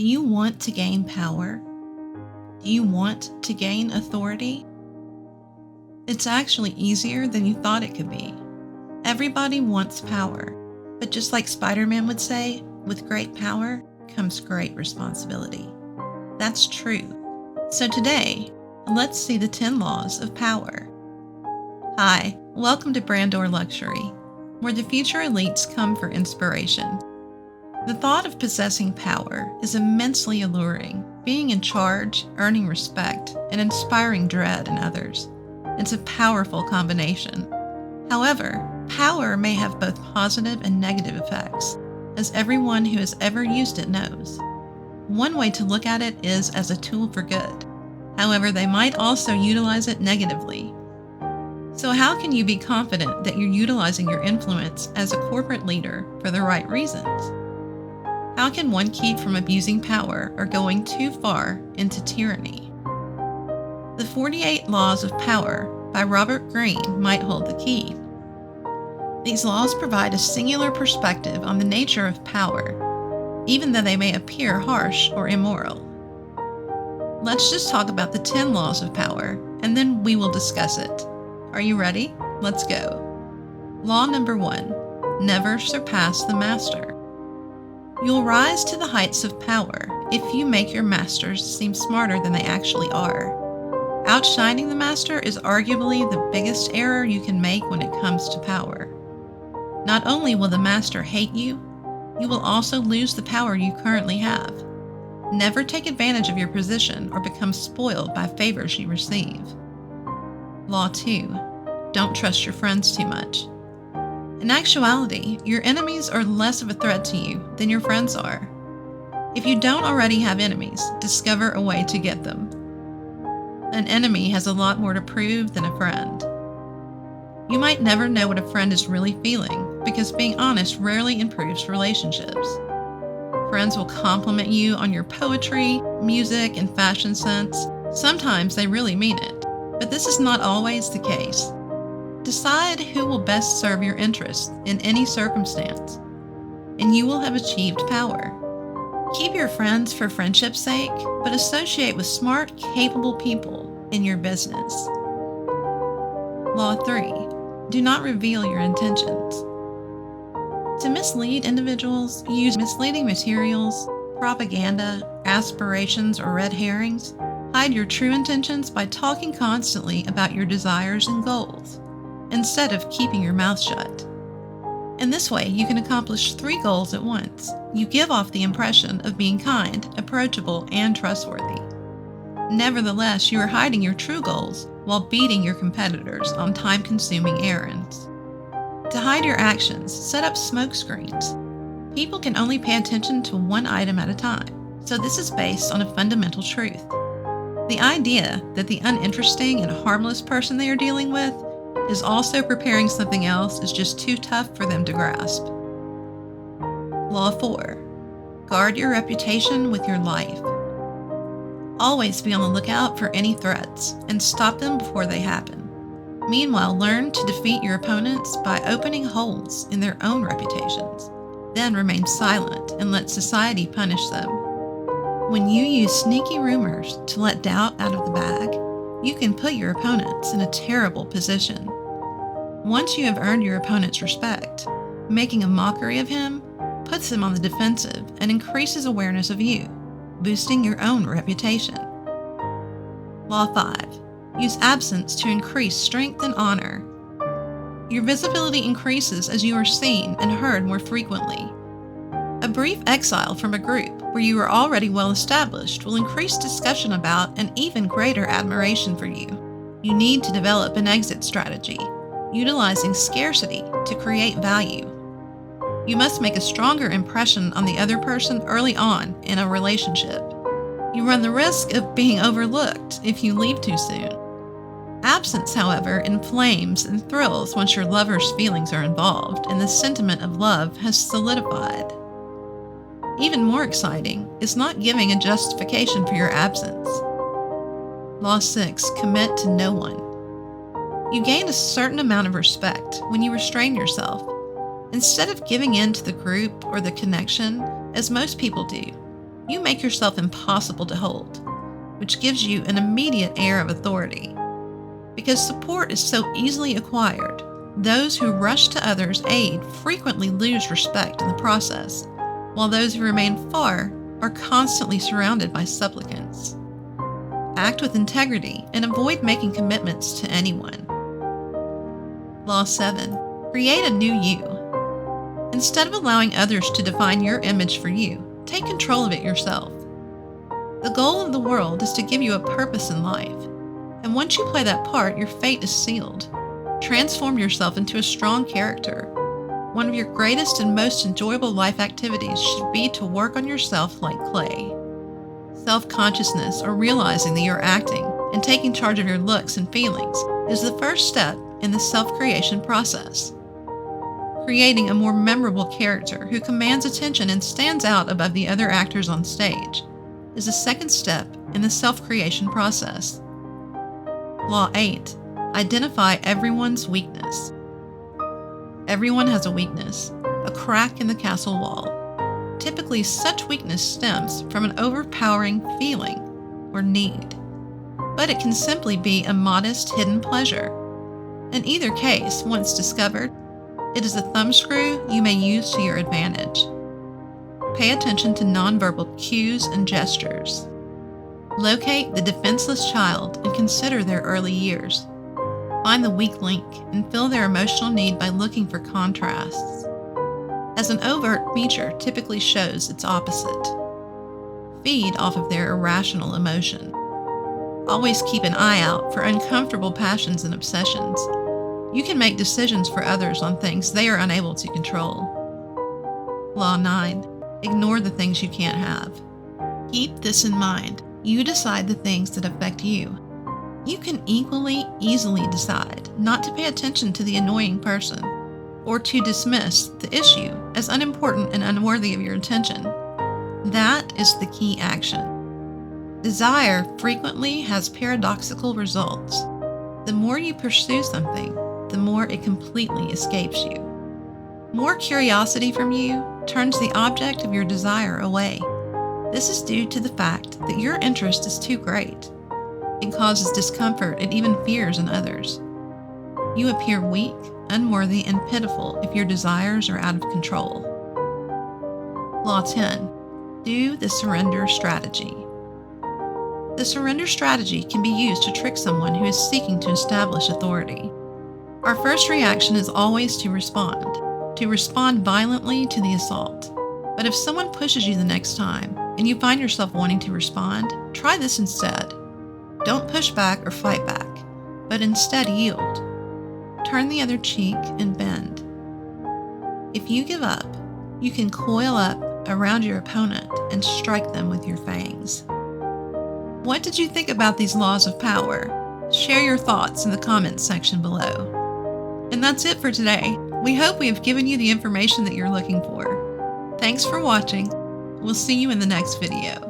Do you want to gain power? Do you want to gain authority? It's actually easier than you thought it could be. Everybody wants power, but just like Spider-Man would say, with great power comes great responsibility. That's true. So today, let's see the 10 laws of power. Hi, welcome to Brandor Luxury, where the future elites come for inspiration. The thought of possessing power is immensely alluring, being in charge, earning respect, and inspiring dread in others. It's a powerful combination. However, power may have both positive and negative effects, as everyone who has ever used it knows. One way to look at it is as a tool for good. However, they might also utilize it negatively. So how can you be confident that you're utilizing your influence as a corporate leader for the right reasons? How can one keep from abusing power or going too far into tyranny? The 48 Laws of Power by Robert Greene might hold the key. These laws provide a singular perspective on the nature of power, even though they may appear harsh or immoral. Let's just talk about the 10 laws of power, and then we will discuss it. Are you ready? Let's go. Law number 1, never surpass the master. You'll rise to the heights of power if you make your masters seem smarter than they actually are. Outshining the master is arguably the biggest error you can make when it comes to power. Not only will the master hate you, you will also lose the power you currently have. Never take advantage of your position or become spoiled by favors you receive. Law 2, don't trust your friends too much. In actuality, your enemies are less of a threat to you than your friends are. If you don't already have enemies, discover a way to get them. An enemy has a lot more to prove than a friend. You might never know what a friend is really feeling because being honest rarely improves relationships. Friends will compliment you on your poetry, music, and fashion sense. Sometimes they really mean it, but this is not always the case. Decide who will best serve your interests in any circumstance, and you will have achieved power. Keep your friends for friendship's sake, but associate with smart, capable people in your business. Law 3, do not reveal your intentions. To mislead individuals, use misleading materials, propaganda, aspirations, or red herrings. Hide your true intentions by talking constantly about your desires and goals, instead of keeping your mouth shut. In this way, you can accomplish 3 goals at once. You give off the impression of being kind, approachable, and trustworthy. Nevertheless, you are hiding your true goals while beating your competitors on time-consuming errands. To hide your actions, set up smoke screens. People can only pay attention to one item at a time, so this is based on a fundamental truth. The idea that the uninteresting and harmless person they are dealing with is also preparing something else is just too tough for them to grasp. Law 4, guard your reputation with your life. Always be on the lookout for any threats and stop them before they happen. Meanwhile, learn to defeat your opponents by opening holes in their own reputations. Then remain silent and let society punish them. When you use sneaky rumors to let doubt out of the bag, you can put your opponents in a terrible position. Once you have earned your opponent's respect, making a mockery of him puts him on the defensive and increases awareness of you, boosting your own reputation. Law 5. Use absence to increase strength and honor. Your visibility increases as you are seen and heard more frequently. A brief exile from a group where you are already well established will increase discussion about and even greater admiration for you. You need to develop an exit strategy, utilizing scarcity to create value. You must make a stronger impression on the other person early on in a relationship. You run the risk of being overlooked if you leave too soon. Absence, however, inflames and thrills once your lover's feelings are involved and the sentiment of love has solidified. Even more exciting is not giving a justification for your absence. Law 6, commit to no one. You gain a certain amount of respect when you restrain yourself. Instead of giving in to the group or the connection, as most people do, you make yourself impossible to hold, which gives you an immediate air of authority. Because support is so easily acquired, those who rush to others' aid frequently lose respect in the process, while those who remain far are constantly surrounded by supplicants. Act with integrity and avoid making commitments to anyone. Law 7. Create a new you. Instead of allowing others to define your image for you, take control of it yourself. The goal of the world is to give you a purpose in life, and once you play that part, your fate is sealed. Transform yourself into a strong character. One of your greatest and most enjoyable life activities should be to work on yourself like clay. Self-consciousness, or realizing that you're acting and taking charge of your looks and feelings, is the first step in the self-creation process. Creating a more memorable character who commands attention and stands out above the other actors on stage is the second step in the self-creation process. Law 8. Identify everyone's weakness. Everyone has a weakness, a crack in the castle wall. Typically, such weakness stems from an overpowering feeling or need, but it can simply be a modest hidden pleasure. In either case, once discovered, it is a thumbscrew you may use to your advantage. Pay attention to nonverbal cues and gestures. Locate the defenseless child and consider their early years. Find the weak link and fill their emotional need by looking for contrasts, as an overt feature typically shows its opposite. Feed off of their irrational emotion. Always keep an eye out for uncomfortable passions and obsessions. You can make decisions for others on things they are unable to control. Law 9. Ignore the things you can't have. Keep this in mind. You decide the things that affect you. You can easily decide not to pay attention to the annoying person, or to dismiss the issue as unimportant and unworthy of your attention. That is the key action. Desire frequently has paradoxical results. The more you pursue something, the more it completely escapes you. More curiosity from you turns the object of your desire away. This is due to the fact that your interest is too great. It causes discomfort and even fears in others. You appear weak, unworthy, and pitiful if your desires are out of control. Law 10. Do the surrender strategy. The surrender strategy can be used to trick someone who is seeking to establish authority. Our first reaction is always to respond violently to the assault. But if someone pushes you the next time, and you find yourself wanting to respond, try this instead. Don't push back or fight back, but instead yield. Turn the other cheek and bend. If you give up, you can coil up around your opponent and strike them with your fangs. What did you think about these laws of power? Share your thoughts in the comments section below. And that's it for today. We hope we have given you the information that you're looking for. Thanks for watching. We'll see you in the next video.